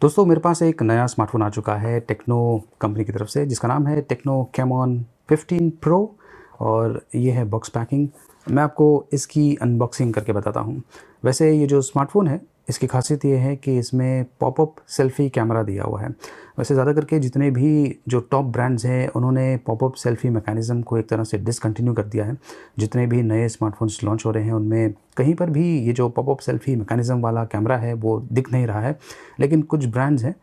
दोस्तों मेरे पास एक नया स्मार्टफ़ोन आ चुका है टेक्नो कंपनी की तरफ से, जिसका नाम है टेक्नो कैमॉन 15 प्रो और ये है बॉक्स पैकिंग। मैं आपको इसकी अनबॉक्सिंग करके बताता हूँ। वैसे ये जो स्मार्टफ़ोन है, इसकी ख़ासियत ये है कि इसमें पॉपअप सेल्फ़ी कैमरा दिया हुआ है। वैसे ज़्यादा करके जितने भी जो टॉप ब्रांड्स हैं, उन्होंने पॉपअप सेल्फ़ी मैकेनिज़्म को एक तरह से डिसकंटिन्यू कर दिया है। जितने भी नए स्मार्टफ़ोन्स लॉन्च हो रहे हैं, उनमें कहीं पर भी ये जो पॉपअप सेल्फ़ी मैकेनिज़्म वाला कैमरा है, वो दिख नहीं रहा है। लेकिन कुछ ब्रांड्स हैं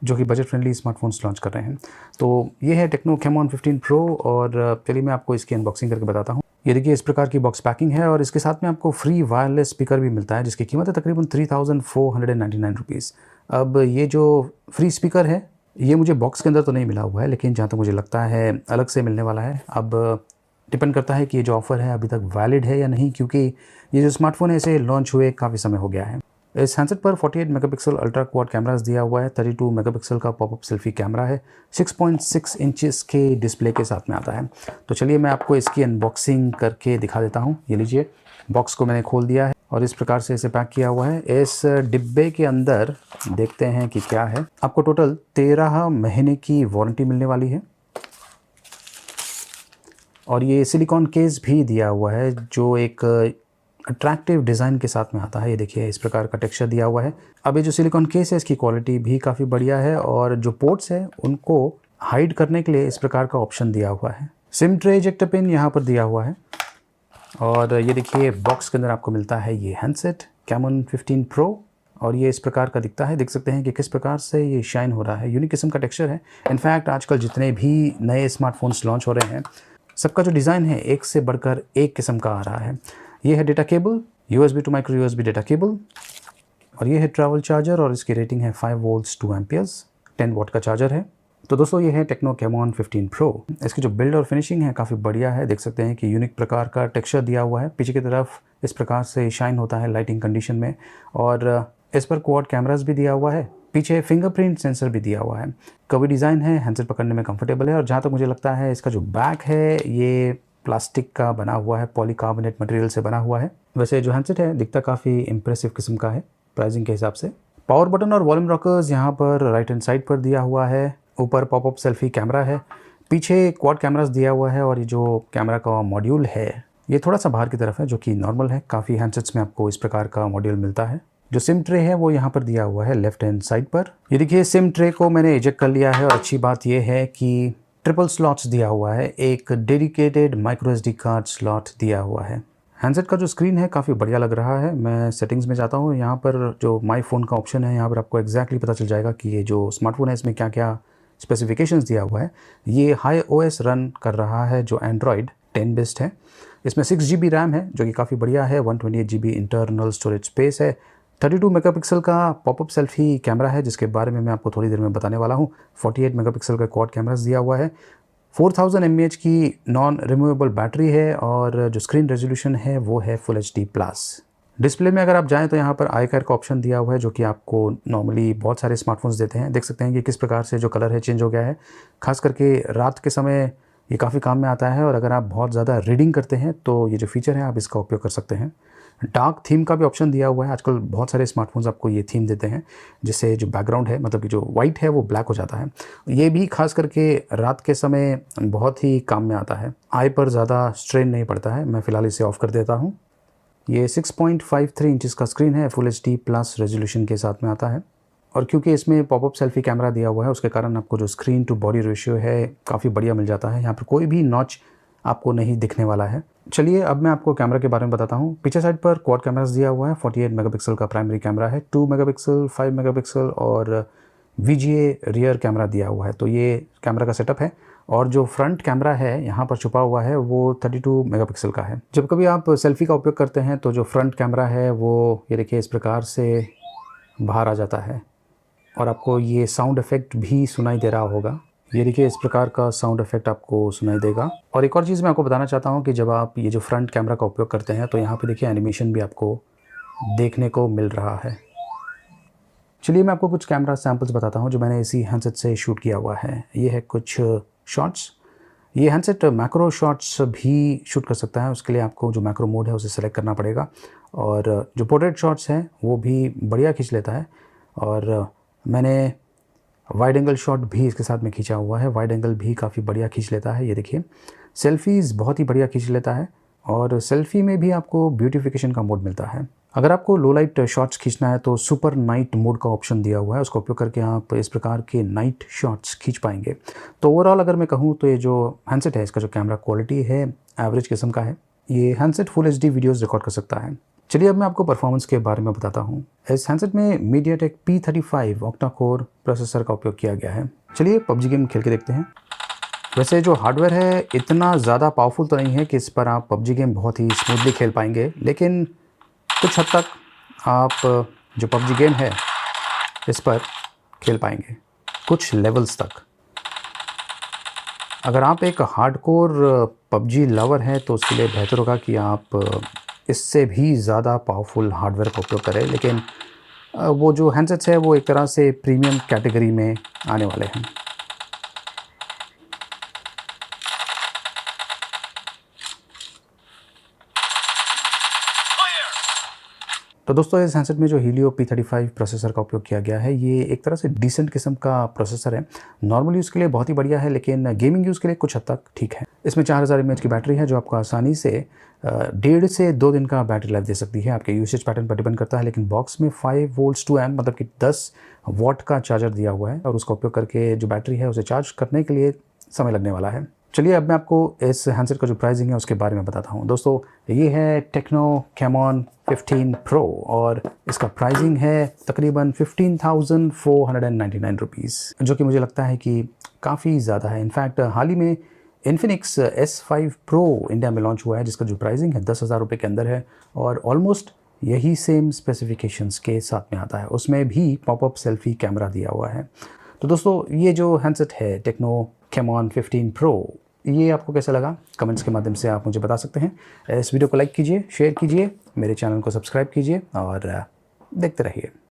जो कि बजट फ्रेंडली स्मार्टफ़ोन्स लॉन्च कर रहे हैं। तो ये है टेक्नो कैमॉन 15 प्रो और चलिए मैं आपको इसकी अनबॉक्सिंग करके बताता हूँ। ये देखिए इस प्रकार की बॉक्स पैकिंग है और इसके साथ में आपको फ्री वायरलेस स्पीकर भी मिलता है, जिसकी कीमत है तकरीबन 3499 रुपीज़। अब ये जो फ्री स्पीकर है, ये मुझे बॉक्स के अंदर तो नहीं मिला हुआ है, लेकिन जहाँ तक मुझे लगता है अलग से मिलने वाला है। अब डिपेंड करता है कि ये जो ऑफ़र है अभी तक वैलिड है या नहीं, क्योंकि ये जो स्मार्टफ़ोन है इसे लॉन्च हुए काफ़ी समय हो गया है। इस हैंडसेट पर 48 मेगापिक्सल अल्ट्रा क्वाड कैमरास दिया हुआ है, 32 मेगापिक्सल का पॉपअप सेल्फी कैमरा है, 6.6 इंचेस के डिस्प्ले के साथ में आता है। तो चलिए मैं आपको इसकी अनबॉक्सिंग करके दिखा देता हूँ। ये लीजिए, बॉक्स को मैंने खोल दिया है और इस प्रकार से इसे पैक किया हुआ है। इस डिब्बे के अंदर देखते हैं कि क्या है। आपको टोटल 13 महीने की वारंटी मिलने वाली है और ये सिलिकॉन केस भी दिया हुआ है, जो एक अट्रैक्टिव डिज़ाइन के साथ में आता है। ये देखिए इस प्रकार का टेक्सचर दिया हुआ है। अब ये जो सिलिकॉन केस है, इसकी क्वालिटी भी काफ़ी बढ़िया है और जो पोर्ट्स है उनको हाइड करने के लिए इस प्रकार का ऑप्शन दिया हुआ है। सिम ट्रे इजेक्टर पिन यहाँ पर दिया हुआ है और ये देखिए बॉक्स के अंदर आपको मिलता है ये हैंडसेट कैमॉन 15 प्रो और ये इस प्रकार का दिखता है। देख सकते हैं कि किस प्रकार से ये शाइन हो रहा है। यूनिक किस्म का टेक्सचर है। इनफैक्ट आजकल जितने भी नए स्मार्टफोन्स लॉन्च हो रहे हैं, सबका जो डिज़ाइन है एक से बढ़कर एक किस्म का आ रहा है। ये है data cable, USB to micro USB data cable और ये है ट्रैवल चार्जर और इसकी रेटिंग है 5 वोल्ट्स 2 एम्पियर्स, 10 वॉट का चार्जर है। तो दोस्तों ये है टेक्नो कैमॉन 15 प्रो। इसकी जो बिल्ड और फिनिशिंग है काफ़ी बढ़िया है। देख सकते हैं कि यूनिक प्रकार का टेक्सचर दिया हुआ है। पीछे की तरफ इस प्रकार से शाइन होता है लाइटिंग कंडीशन में और इस पर क्वाड कैमरास भी दिया हुआ है। पीछे फिंगरप्रिंट सेंसर भी दिया हुआ है। कवी डिज़ाइन है, हैंडसेट पकड़ने में कंफर्टेबल है और जहाँ तक मुझे लगता है इसका जो बैक है ये प्लास्टिक का बना हुआ है, पॉलीकार्बोनेट मटेरियल से बना हुआ है। वैसे जो हैंडसेट है दिखता काफ़ी इंप्रेसिव किस्म का है प्राइसिंग के हिसाब से। पावर बटन और वॉल्यूम रॉकर्स यहाँ पर राइट हैंड साइड पर दिया हुआ है। ऊपर पॉपअप सेल्फी कैमरा है, पीछे क्वाड कैमरास दिया हुआ है और ये जो कैमरा का मॉड्यूल है ये थोड़ा सा बाहर की तरफ है, जो कि नॉर्मल है। काफ़ी हैंडसेट्स में आपको इस प्रकार का मॉड्यूल मिलता है। जो सिम ट्रे है वो यहाँ पर दिया हुआ है लेफ्ट हैंड साइड पर। ये देखिए सिम ट्रे को मैंने इजेक्ट कर लिया है और अच्छी बात यह है कि ट्रिपल स्लॉट्स दिया हुआ है। एक dedicated micro SD card slot दिया हुआ है। हैंडसेट का जो स्क्रीन है काफ़ी बढ़िया लग रहा है। मैं सेटिंग्स में जाता हूँ, यहाँ पर जो माई फ़ोन का ऑप्शन है यहाँ पर आपको एग्जैक्टली पता चल जाएगा कि ये जो स्मार्टफोन है इसमें क्या क्या स्पेसिफिकेशंस दिया हुआ है। ये हाई OS रन कर रहा है जो एंड्रॉयड 10 बेस्ड है। इसमें 6 GB रैम है जो कि काफ़ी बढ़िया है। 128 GB इंटरनल स्टोरेज स्पेस है। 32 मेगापिक्सल का पॉपअप सेल्फी कैमरा है, जिसके बारे में मैं आपको थोड़ी देर में बताने वाला हूँ। 48 मेगापिक्सल का क्वाड कैमरास दिया हुआ है। 4000 mAh की नॉन रिमूवेबल बैटरी है और जो स्क्रीन रेजोल्यूशन है वो है फुल HD प्लस। डिस्प्ले में अगर आप जाएं तो यहाँ पर आई केयर का ऑप्शन दिया हुआ है, जो कि आपको नॉर्मली बहुत सारे स्मार्टफोन्स देते हैं। देख सकते हैं कि किस प्रकार से जो कलर है चेंज हो गया है। खास करके रात के समय ये काफ़ी काम में आता है और अगर आप बहुत ज़्यादा रीडिंग करते हैं तो ये जो फीचर है आप इसका उपयोग कर सकते हैं। डार्क थीम का भी ऑप्शन दिया हुआ है। आजकल बहुत सारे स्मार्टफोन्स आपको ये थीम देते हैं, जिससे जो बैकग्राउंड है, मतलब कि जो वाइट है वो ब्लैक हो जाता है। ये भी खास करके रात के समय बहुत ही काम में आता है। आई पर ज़्यादा स्ट्रेन नहीं पड़ता है। मैं फ़िलहाल इसे ऑफ़ कर देता हूँ। ये 6.53 इंचज़ का स्क्रीन है, फुल HD प्लस रेजोल्यूशन के साथ में आता है और क्योंकि इसमें पॉपअप सेल्फी कैमरा दिया हुआ है उसके कारण आपको जो स्क्रीन टू बॉडी रेशियो है काफ़ी बढ़िया मिल जाता है। यहाँ पर कोई भी नॉच आपको नहीं दिखने वाला है। चलिए अब मैं आपको कैमरा के बारे में बताता हूँ। पीछे साइड पर क्वाड कैमरास दिया हुआ है। 48 मेगापिक्सल का प्राइमरी कैमरा है, 2 मेगापिक्सल, 5 मेगापिक्सल और VGA रियर कैमरा दिया हुआ है। तो ये कैमरा का सेटअप है और जो फ्रंट कैमरा है यहाँ पर छुपा हुआ है वो 32 मेगापिक्सल का है। जब कभी आप सेल्फी का उपयोग करते हैं तो जो फ्रंट कैमरा है वो ये देखिए इस प्रकार से बाहर आ जाता है और आपको ये साउंड इफ़ेक्ट भी सुनाई दे रहा होगा। ये देखिए इस प्रकार का साउंड इफ़ेक्ट आपको सुनाई देगा। और एक और चीज़ मैं आपको बताना चाहता हूँ कि जब आप ये जो फ्रंट कैमरा का उपयोग करते हैं तो यहाँ पे देखिए एनिमेशन भी आपको देखने को मिल रहा है। चलिए मैं आपको कुछ कैमरा सैम्पल्स बताता हूँ जो मैंने इसी हैंडसेट से शूट किया हुआ है। ये है कुछ शॉट्स। ये हैंडसेट मैक्रो शॉट्स भी शूट कर सकता है। उसके लिए आपको जो मैक्रो मोड है उसे सेलेक्ट करना पड़ेगा और जो पोर्ट्रेट शॉट्स हैं वो भी बढ़िया खींच लेता है और मैंने वाइड एंगल शॉट भी इसके साथ में खींचा हुआ है। वाइड एंगल भी काफ़ी बढ़िया खींच लेता है, ये देखिए। सेल्फीज़ बहुत ही बढ़िया खींच लेता है और सेल्फ़ी में भी आपको ब्यूटिफिकेशन का मोड मिलता है। अगर आपको लो लाइट शॉट्स खींचना है तो सुपर नाइट मोड का ऑप्शन दिया हुआ है, उसका उपयोग करके आप इस प्रकार के नाइट शॉट्स खींच पाएंगे। तो ओवरऑल अगर मैं कहूँ तो ये जो हैंडसेट है, इसका जो कैमरा क्वालिटी है एवरेज किस्म का है। ये handset full HD videos record कर सकता है। चलिए अब मैं आपको परफॉर्मेंस के बारे में बताता हूँ। इस हैंडसेट में MediaTek P35 octa core processor का उपयोग किया गया है। चलिए PUBG गेम खेल के देखते हैं। वैसे जो हार्डवेयर है इतना ज़्यादा पावरफुल तो नहीं है कि इस पर आप PUBG गेम बहुत ही स्मूथली खेल पाएंगे, लेकिन कुछ हद तक आप जो PUBG गेम है इस पर खेल पाएंगे कुछ लेवल्स तक। अगर आप एक हार्डकोर PUBG लवर हैं तो उसके लिए बेहतर होगा कि आप इससे भी ज़्यादा पावरफुल हार्डवेयर का उपयोग करें, लेकिन वो जो हैंडसेट्स है वो एक तरह से प्रीमियम कैटेगरी में आने वाले हैं। तो दोस्तों इस हैंडसेट में जो Helio P35 प्रोसेसर का उपयोग किया गया है, ये एक तरह से डिसेंट किस्म का प्रोसेसर है। नॉर्मल यूज़ के लिए बहुत ही बढ़िया है, लेकिन गेमिंग यूज़ के लिए कुछ हद तक ठीक है। इसमें 4000 mAh की बैटरी है जो आपको आसानी से 1.5 से 2 दिन का बैटरी लाइफ दे सकती है। आपके यूसेज पैटर्न पर डिपेंड करता है, लेकिन बॉक्स में 5 वोल्ट्स टू एम्प मतलब कि 10 वॉट का चार्जर दिया हुआ है और उसका उपयोग करके जो बैटरी है उसे चार्ज करने के लिए समय लगने वाला है। चलिए अब मैं आपको इस हैंडसेट का जो प्राइसिंग है उसके बारे में बताता हूँ। दोस्तों ये है टेक्नो कैमॉन 15 प्रो और इसका प्राइसिंग है तकरीबन 15,499 रुपीज़, जो कि मुझे लगता है कि काफ़ी ज़्यादा है। इनफैक्ट हाल ही में इन्फिनिक्स S5 Pro इंडिया में लॉन्च हुआ है जिसका जो प्राइसिंग है 10,000 रुपये के अंदर है और ऑलमोस्ट यही सेम स्पेसिफिकेशंस के साथ में आता है। उसमें भी पॉपअप सेल्फी कैमरा दिया हुआ है। तो दोस्तों ये जो हैंडसेट है टेक्नो कैमॉन 15 प्रो, ये आपको कैसा लगा कमेंट्स के माध्यम से आप मुझे बता सकते हैं। इस वीडियो को लाइक कीजिए, शेयर कीजिए, मेरे चैनल को सब्सक्राइब कीजिए और देखते रहिए।